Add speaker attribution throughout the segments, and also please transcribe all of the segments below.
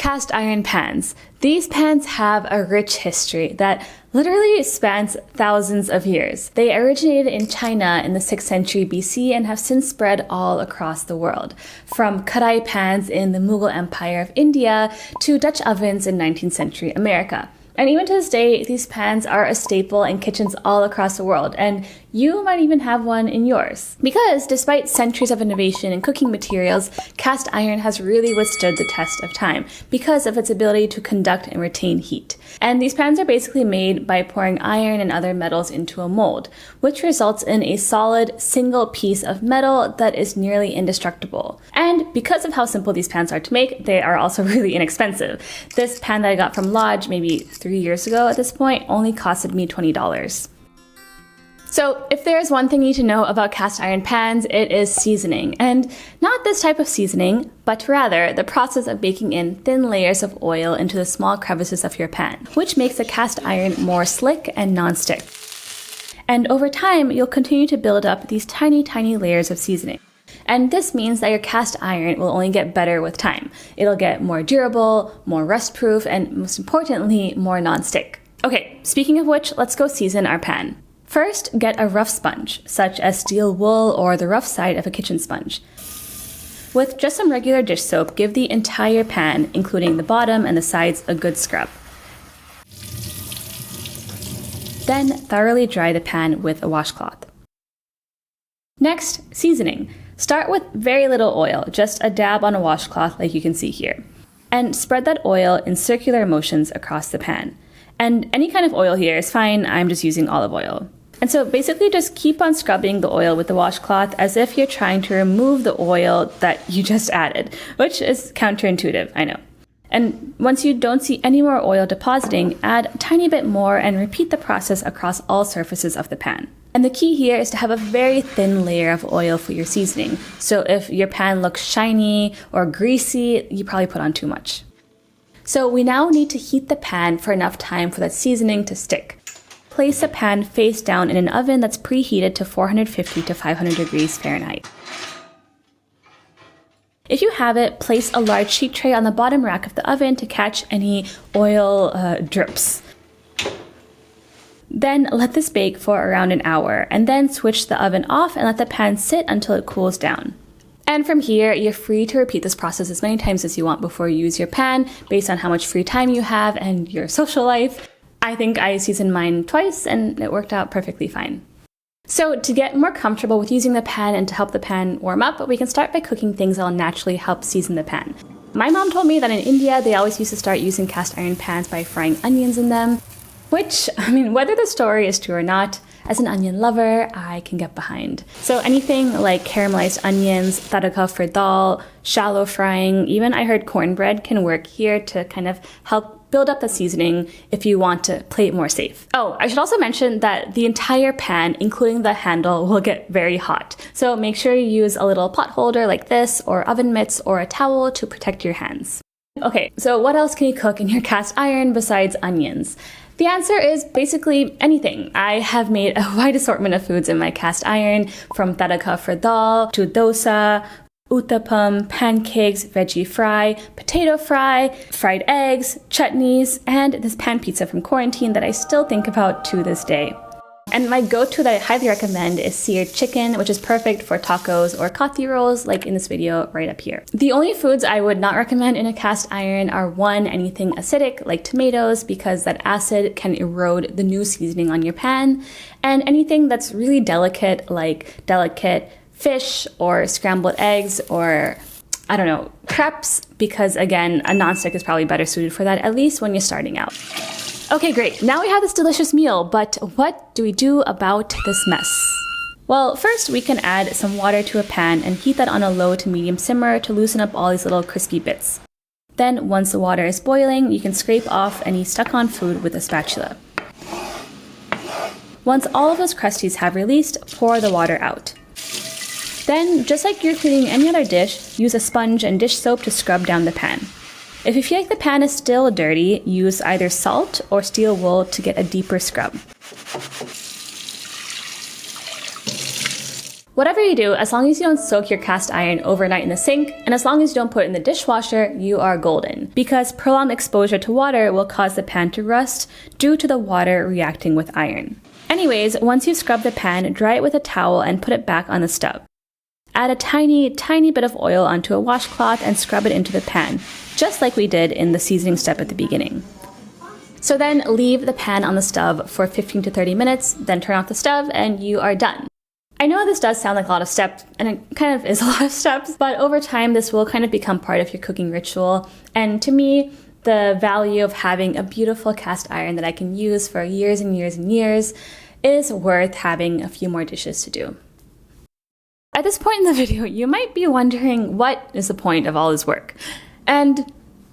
Speaker 1: cast iron pans. These pans have a rich history that literally spans thousands of years. They originated in China in the 6th century BC and have since spread all across the world, from kadai pans in the Mughal Empire of India to Dutch ovens in 19th century America. And even to this day, these pans are a staple in kitchens all across the world, and you might even have one in yours. Because despite centuries of innovation in cooking materials, cast iron has really withstood the test of time because of its ability to conduct and retain heat. And these pans are basically made by pouring iron and other metals into a mold, which results in a solid, single piece of metal that is nearly indestructible. And because of how simple these pans are to make, they are also really inexpensive. This pan that I got from Lodge maybe 3 years ago at this point only costed me $20. So if there's one thing you need to know about cast iron pans, it is seasoning. And not this type of seasoning, but rather the process of baking in thin layers of oil into the small crevices of your pan, which makes the cast iron more slick and non-stick. And over time, you'll continue to build up these tiny, tiny layers of seasoning. And this means that your cast iron will only get better with time. It'll get more durable, more rust-proof, and most importantly, more non-stick. Okay, speaking of which, let's go season our pan. First, get a rough sponge, such as steel wool or the rough side of a kitchen sponge. With just some regular dish soap, give the entire pan, including the bottom and the sides, a good scrub. Then thoroughly dry the pan with a washcloth. Next, seasoning. Start with very little oil, just a dab on a washcloth like you can see here. And spread that oil in circular motions across the pan. And any kind of oil here is fine, I'm just using olive oil. And so basically just keep on scrubbing the oil with the washcloth as if you're trying to remove the oil that you just added, which is counterintuitive, I know. And once you don't see any more oil depositing, add a tiny bit more and repeat the process across all surfaces of the pan. And the key here is to have a very thin layer of oil for your seasoning. So if your pan looks shiny or greasy, you probably put on too much. So we now need to heat the pan for enough time for that seasoning to stick. Place the pan face down in an oven that's preheated to 450 to 500 degrees Fahrenheit. If you have it, place a large sheet tray on the bottom rack of the oven to catch any oil drips. Then let this bake for around an hour, and then switch the oven off and let the pan sit until it cools down. And from here, you're free to repeat this process as many times as you want before you use your pan, based on how much free time you have and your social life. I think I seasoned mine twice, and it worked out perfectly fine. So to get more comfortable with using the pan and to help the pan warm up, we can start by cooking things that will naturally help season the pan. My mom told me that in India, they always used to start using cast iron pans by frying onions in them, which, I mean, whether the story is true or not, as an onion lover, I can get behind. So anything like caramelized onions, tadka for dal, shallow frying, even I heard cornbread can work here to kind of help build up the seasoning if you want to play it more safe. Oh, I should also mention that the entire pan, including the handle, will get very hot. So make sure you use a little pot holder like this, or oven mitts, or a towel to protect your hands. Okay, so what else can you cook in your cast iron besides onions? The answer is basically anything. I have made a wide assortment of foods in my cast iron, from tadka for dal to dosa, uttapam, pancakes, veggie fry, potato fry, fried eggs, chutneys, and this pan pizza from quarantine that I still think about to this day. And my go-to that I highly recommend is seared chicken, which is perfect for tacos or kathi rolls, like in this video right up here. The only foods I would not recommend in a cast iron are, one, anything acidic like tomatoes, because that acid can erode the new seasoning on your pan, and anything that's really delicate like delicate fish or scrambled eggs or, I don't know, crepes, because again, a nonstick is probably better suited for that, at least when you're starting out. Okay, great. Now we have this delicious meal, but what do we do about this mess? Well, first we can add some water to a pan and heat that on a low to medium simmer to loosen up all these little crispy bits. Then, once the water is boiling, you can scrape off any stuck-on food with a spatula. Once all of those crusties have released, pour the water out. Then, just like you're cleaning any other dish, use a sponge and dish soap to scrub down the pan. If you feel like the pan is still dirty, use either salt or steel wool to get a deeper scrub. Whatever you do, as long as you don't soak your cast iron overnight in the sink, and as long as you don't put it in the dishwasher, you are golden. Because prolonged exposure to water will cause the pan to rust due to the water reacting with iron. Anyways, once you've scrubbed the pan, dry it with a towel and put it back on the stove. Add a tiny bit of oil onto a washcloth and scrub it into the pan, just like we did in the seasoning step at the beginning. So then leave the pan on the stove for 15 to 30 minutes, then turn off the stove and you are done. I know this does sound like a lot of steps, and it kind of is a lot of steps, but over time this will kind of become part of your cooking ritual. And to me, the value of having a beautiful cast iron that I can use for years and years and years is worth having a few more dishes to do. At this point in the video, you might be wondering, what is the point of all this work? And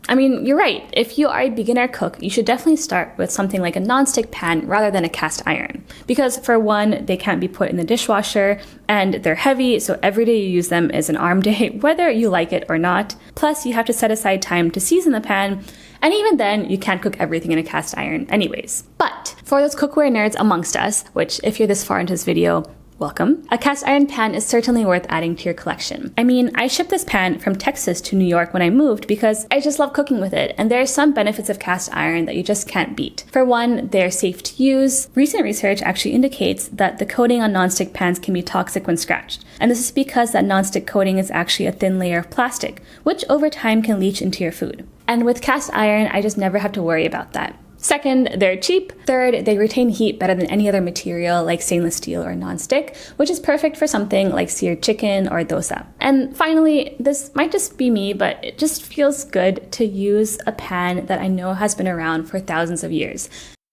Speaker 1: I mean, you're right. If you are a beginner cook, you should definitely start with something like a non-stick pan rather than a cast iron. Because for one, they can't be put in the dishwasher, and they're heavy, so every day you use them is an arm day, whether you like it or not. Plus, you have to set aside time to season the pan, and even then, you can't cook everything in a cast iron anyways. But for those cookware nerds amongst us, which if you're this far into this video, welcome. A cast iron pan is certainly worth adding to your collection. I mean, I shipped this pan from Texas to New York when I moved because I just love cooking with it, and there are some benefits of cast iron that you just can't beat. For one, they're safe to use. Recent research actually indicates that the coating on nonstick pans can be toxic when scratched, and this is because that nonstick coating is actually a thin layer of plastic, which over time can leach into your food. And with cast iron, I just never have to worry about that. Second, they're cheap. Third, they retain heat better than any other material like stainless steel or non-stick, which is perfect for something like seared chicken or dosa. And finally, this might just be me, but it just feels good to use a pan that I know has been around for thousands of years.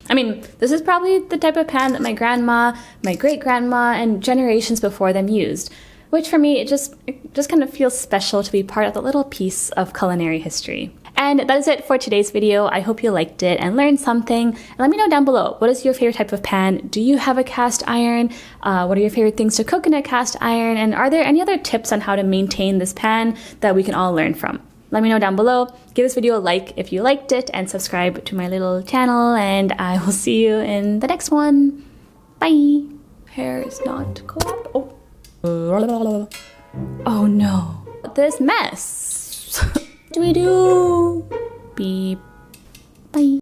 Speaker 1: I mean, this is probably the type of pan that my grandma, my great-grandma, and generations before them used, which for me, it just kind of feels special to be part of the little piece of culinary history. And that is it for today's video. I hope you liked it and learned something. And let me know down below, what is your favorite type of pan? Do you have a cast iron? What are your favorite things to cook in a cast iron? And are there any other tips on how to maintain this pan that we can all learn from? Let me know down below. Give this video a like if you liked it and subscribe to my little channel, and I will see you in the next one. Bye. Hair is not co-op. Oh no. This mess. What do we do? Beep. Bye.